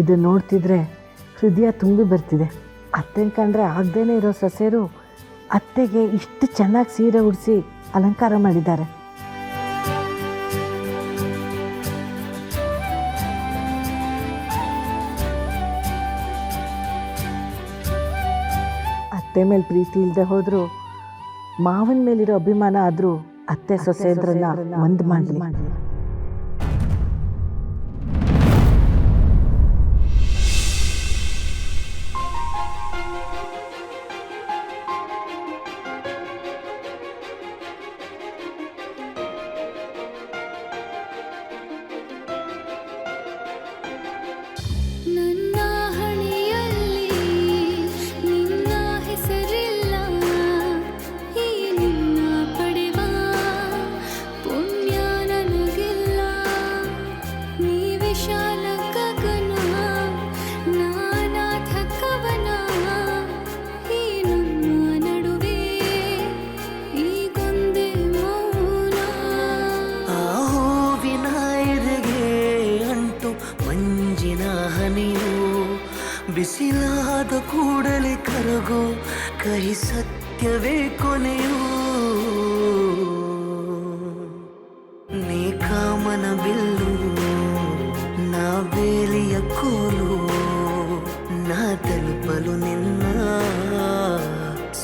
ಇದು ನೋಡ್ತಿದ್ರೆ ಹೃದಯ ತುಂಬಿ ಬರ್ತಿದೆ. ಅತ್ತೆನ ಕಂಡ್ರೆ ಆಗದೇನೆ ಇರೋ ಸೊಸೆಯರು ಅತ್ತೆಗೆ ಇಷ್ಟು ಚೆನ್ನಾಗಿ ಸೀರೆ ಉಡಿಸಿ ಅಲಂಕಾರ ಮಾಡಿದ್ದಾರೆ. ಅತ್ತೆ ಮೇಲೆ ಪ್ರೀತಿ ಇಲ್ಲದೆ ಹೋದರೂ ಮಾವನ ಮೇಲಿರೋ ಅಭಿಮಾನ ಆದರೂ ಅತ್ತೆ ಸೊಸೆಯರನ್ನ ಒಂದು ಮಾಡಲಿ. ಬಿಸಿಲಾದ ಕೂಡಲೇ ಕರಗೋ ಕಹಿ ಸತ್ಯವೇ ಕೊನೆಯೋ. ನೀ ಕಾಮನ ಬಿಲ್ಲು, ನಾ ಬೇಲಿಯ ಕೋಲು, ನಾ ತಲುಪಲು ನಿನ್ನ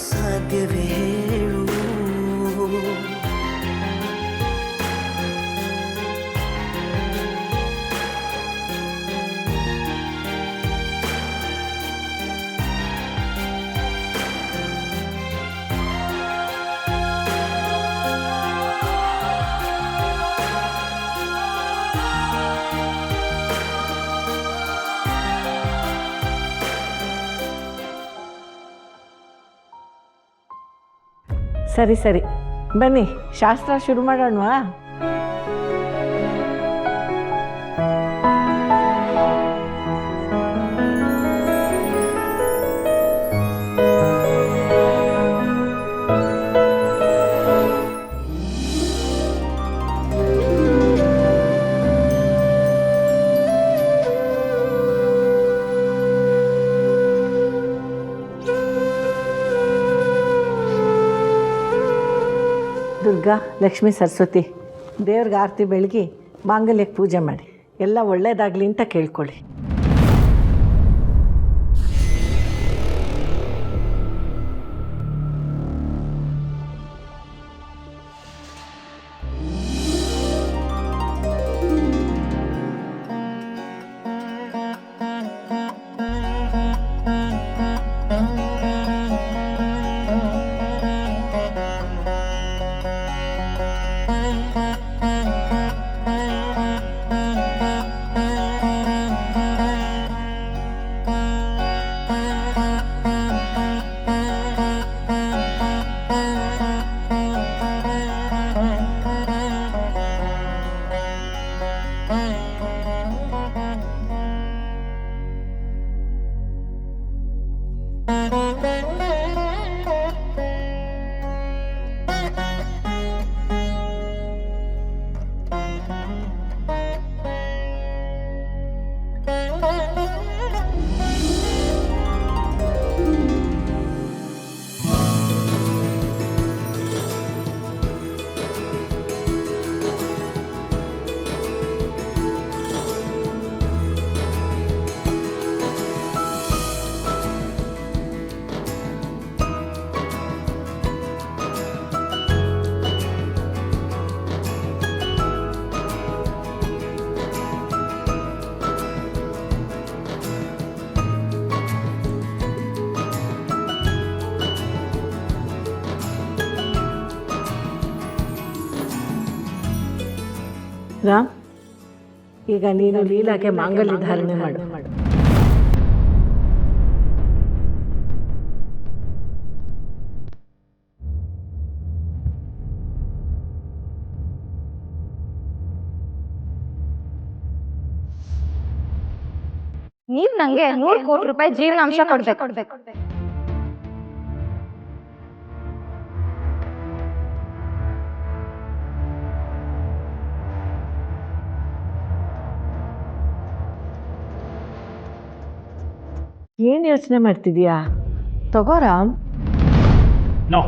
ಸಾಧ್ಯವೇ ಹೇಳು. ಸರಿ ಸರಿ, ಬನ್ನಿ ಶಾಸ್ತ್ರ ಶುರು ಮಾಡೋಣವಾ? ದುರ್ಗಾ, ಲಕ್ಷ್ಮೀ, ಸರಸ್ವತಿ ದೇವ್ರಿಗೆ ಆರತಿ ಬೆಳಗಿ ಮಾಂಗಲ್ಯಕ್ಕೆ ಪೂಜೆ ಮಾಡಿ ಎಲ್ಲ ಒಳ್ಳೆಯದಾಗಲಿ ಅಂತ ಕೇಳ್ಕೊಳ್ಳಿ. ರಾಮ್, ಈಗ ನೀನು ಲೀಲಾಗೆ ಮಾಂಗಲ್ಯ ಧಾರಣೆ ಮಾಡು. ನೀವ್ ನಂಗೆ 100 ಕೋಟಿ ರೂಪಾಯಿ ಜೀವನಾಂಶ ಕೊಡ್ಬೇಕು. ಏನು ಯೋಚನೆ ಮಾಡ್ತಿದೀಯಾ? ತಗೋ ರಾಮ್. ನೋ.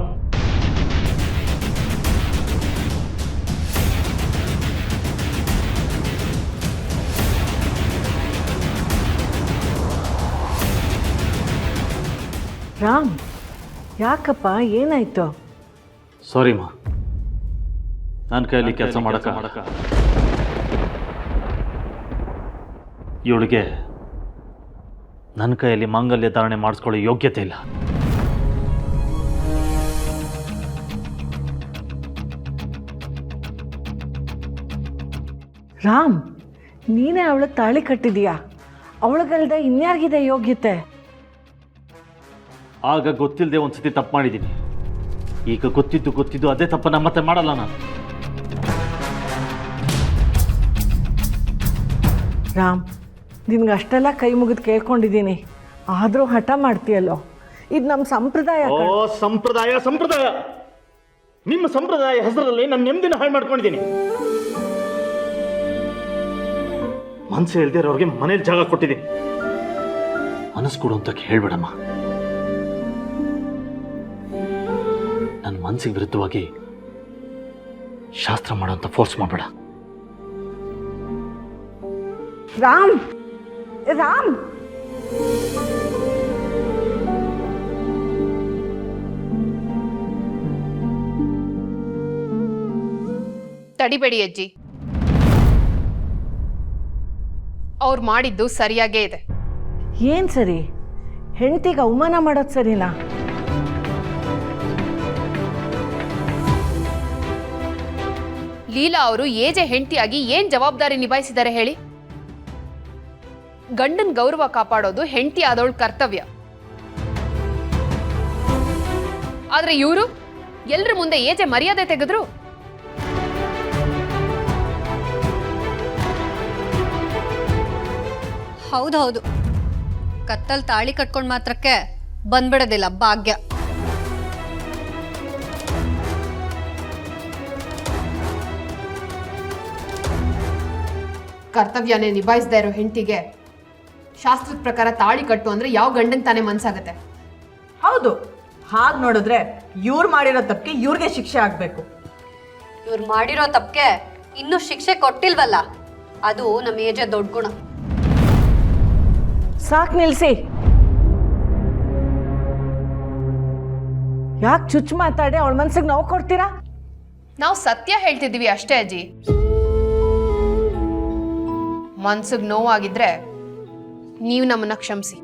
ರಾಮ್, ಯಾಕಪ್ಪ, ಏನಾಯ್ತು? ಸಾರಿ ಮಾ, ನನ್ನ ಕೈಯಲ್ಲಿ ಕೆಲಸ ಮಾಡಕ ಇವಳಿಗೆ ನನ್ನ ಕೈಯಲ್ಲಿ ಮಾಂಗಲ್ಯ ಧಾರಣೆ ಮಾಡಿಸ್ಕೊಳ್ಳೋ ಯೋಗ್ಯತೆ ಇಲ್ಲ. ರಾಮ್, ನೀನೇ ಅವಳಿಗೆ ತಾಳಿ ಕಟ್ಟಿದೀಯಾ. ಅವಳಿಗಲ್ದೆ ಇನ್ಯಾರಿಗಿದೆ ಯೋಗ್ಯತೆ? ಆಗ ಗೊತ್ತಿಲ್ಲದೆ ಒಂದ್ಸತಿ ತಪ್ಪು ಮಾಡಿದ್ದೀನಿ. ಈಗ ಗೊತ್ತಿದ್ದು ಅದೇ ತಪ್ಪನ್ನ ಮತ್ತೆ ಮಾಡಲ್ಲ ನಾನು. ರಾಮ್, ನಿನ್ಗೆ ಅಷ್ಟೆಲ್ಲ ಕೈ ಮುಗಿದು ಕೇಳ್ಕೊಂಡಿದ್ದೀನಿ, ಆದರೂ ಹಠ ಮಾಡ್ತೀಯಲ್ಲೋ. ಇದು ನಮ್ಮ ಸಂಪ್ರದಾಯ. ಓ ಸಂಪ್ರದಾಯ ಸಂಪ್ರದಾಯ, ನಿಮ್ಮ ಸಂಪ್ರದಾಯ ಹೆಸರಲ್ಲಿ ನನ್ನ ನೆಮ್ಮದಿನ ಹಾಳು ಮಾಡ್ಕೊಂಡಿದ್ದೀನಿ. ಮನಸ್ಸು ಇಲ್ದೇ ಇರೋರಿಗೆ ಮನೇಲಿ ಜಾಗ ಕೊಟ್ಟಿದ್ದೀನಿ. ಮನಸ್ಸು ಕೊಡು ಅಂತ ಹೇಳ್ಬೇಡಮ್ಮ. ನನ್ನ ಮನಸ್ಸಿಗೆ ವಿರುದ್ಧವಾಗಿ ಶಾಸ್ತ್ರ ಮಾಡೋಂತ ಫೋರ್ಸ್ ಮಾಡಬೇಡ. ರಾಮ್, ರಾಮ್, ತಡಿಬೇಡಿ ಅಜ್ಜಿ, ಅವ್ರು ಮಾಡಿದ್ದು ಸರಿಯಾಗೇ ಇದೆ. ಏನು ಸರಿ? ಹೆಂಡತಿಗೆ ಅವಮಾನ ಮಾಡೋದು ಸರಿನಾ? ಲೀಲಾ ಅವರು ಏಜೆ ಹೆಂಡತಿಯಾಗಿ ಏನ್ ಜವಾಬ್ದಾರಿ ನಿಭಾಯಿಸಿದ್ದಾರೆ ಹೇಳಿ? ಗಂಡನ್ ಗೌರವ ಕಾಪಾಡೋದು ಹೆಂಡತಿ ಆದವಳ ಕರ್ತವ್ಯ. ಆದ್ರೆ ಇವರು ಎಲ್ರ ಮುಂದೆ ಏಜೆ ಮರ್ಯಾದೆ ತೆಗೆದ್ರು. ಹೌದೌದು, ಕತ್ತಲ್ ತಾಳಿ ಕಟ್ಕೊಂಡ್ ಮಾತ್ರಕ್ಕೆ ಬಂದ್ಬಿಡೋದಿಲ್ಲ ಭಾಗ್ಯ. ಕರ್ತವ್ಯನೇ ನಿಭಾಯಿಸದೇ ಇರೋ ಹೆಂಡತಿಗೆ ಶಾಸ್ತ್ರದ ಪ್ರಕಾರ ತಾಳಿ ಕಟ್ಟು ಅಂದ್ರೆ ಯಾವ ಗಂಡನ್ ತಾನೇ ಮನ್ಸಾಗತ್ತೆ? ಹೌದು, ಹಾಗೆ ನೋಡಿದ್ರೆ ಇವ್ರು ಮಾಡಿರೋ ತಪ್ಪಿಗೆ ಇವ್ರಿಗೆ ಶಿಕ್ಷೆ ಆಗ್ಬೇಕು. ಇವ್ರು ಮಾಡಿರೋ ತಪ್ಪಿಗೆ ಇನ್ನೂ ಶಿಕ್ಷೆ ಕೊಟ್ಟಿಲ್ವಲ್ಲ, ಅದು ನಮ್ಮ ಏಜೆ ದೊಡ್ಡ ಗುಣ. ಸಾಕು, ನಿಲ್ಲಿಸಿ. ಯಾಕೆ ಚುಚ್ಚು ಮಾತಾಡಿ ಅವಳ ಮನ್ಸಿಗೆ ನೋವು ಕೊಡ್ತೀರಾ? ನಾವು ಸತ್ಯ ಹೇಳ್ತಿದ್ದೀವಿ ಅಷ್ಟೇ ಅಜ್ಜಿ. ಮನ್ಸಿಗೆ ನೋವಾಗಿದ್ರೆ ನೀವು ನಮ್ಮನ್ನ ಕ್ಷಮಿಸಿ.